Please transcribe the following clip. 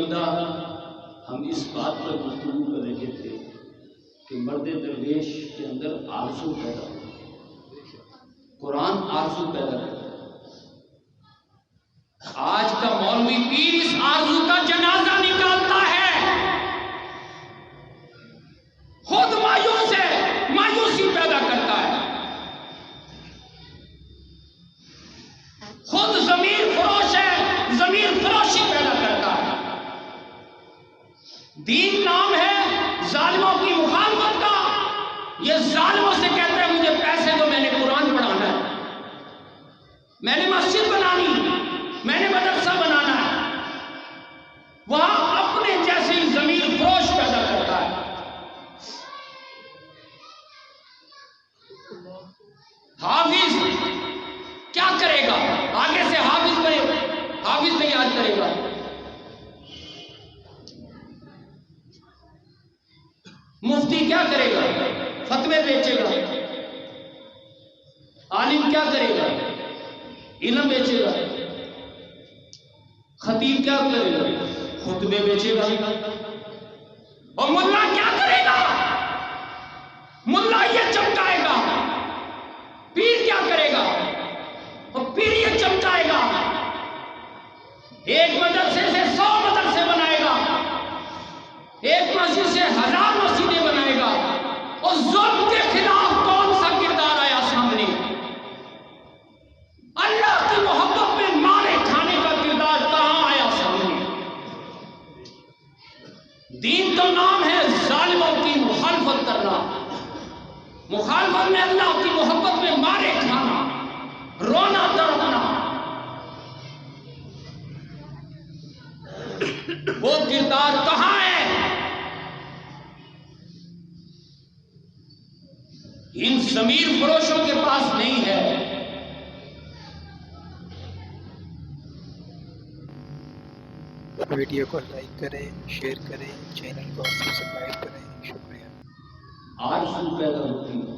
بندہ ہم اس بات پر گفتگو کر رہے تھے کہ مرد درویش کے اندر آرزو پیدا ہو، قرآن آرزو پیدا کرتا ہے۔ آج کا مولوی پیر اس آرزو کا جنازہ نکالتا ہے، خود مایوس ہے، مایوسی پیدا کرتا ہے، خود ضمیر فروش ہے، ضمیر فروشی پیدا کرتا ہے۔ دین نام ہے ظالموں کی مخالفت کا، یہ ظالموں سے کہتا ہے مجھے پیسے دو، میں نے قرآن پڑھانا ہے، میں نے مسجد بنانی، میں نے مدرسہ بنانا ہے، وہاں اپنے جیسی ضمیر فروش پیدا کرتا ہے۔ حافظ کیا کرے گا؟ آگے سے حافظ بنے، حافظ تیار کرے گا۔ مفتی کیا کرے گا؟ فتوے بیچے گا۔ عالم کیا کرے گا؟ علم بیچے گا۔ خطیب کیا کرے گا؟ خطبے بیچے گا۔ اور ملا کیا کرے گا؟ ملا یہ چمکائے گا۔ پیر کیا کرے گا؟ اور پیر یہ چمکائے گا۔ ایک مدرسے سے 100 مدرسے بنائے گا، ایک مسجد سے 1000 مسجدیں بنائے گا۔ اور ظلم کے خلاف کون سا کردار آیا سامنے؟ اللہ کی محبت میں مارے کھانے کا کردار کہاں آیا سامنے؟ دین تو نام ہے ظالموں کی مخالفت کرنا، مخالفت میں اللہ کی محبت میں مارے کھانا، رونا تڑپنا، وہ کردار کہاں ہے؟ ان ضمیر فروشوں کے پاس نہیں ہے۔ ویڈیو کو لائک کریں، شیئر کریں، چینل کو سبسکرائب کریں۔ شکریہ۔ آرزو پیدا ہوتی ہے۔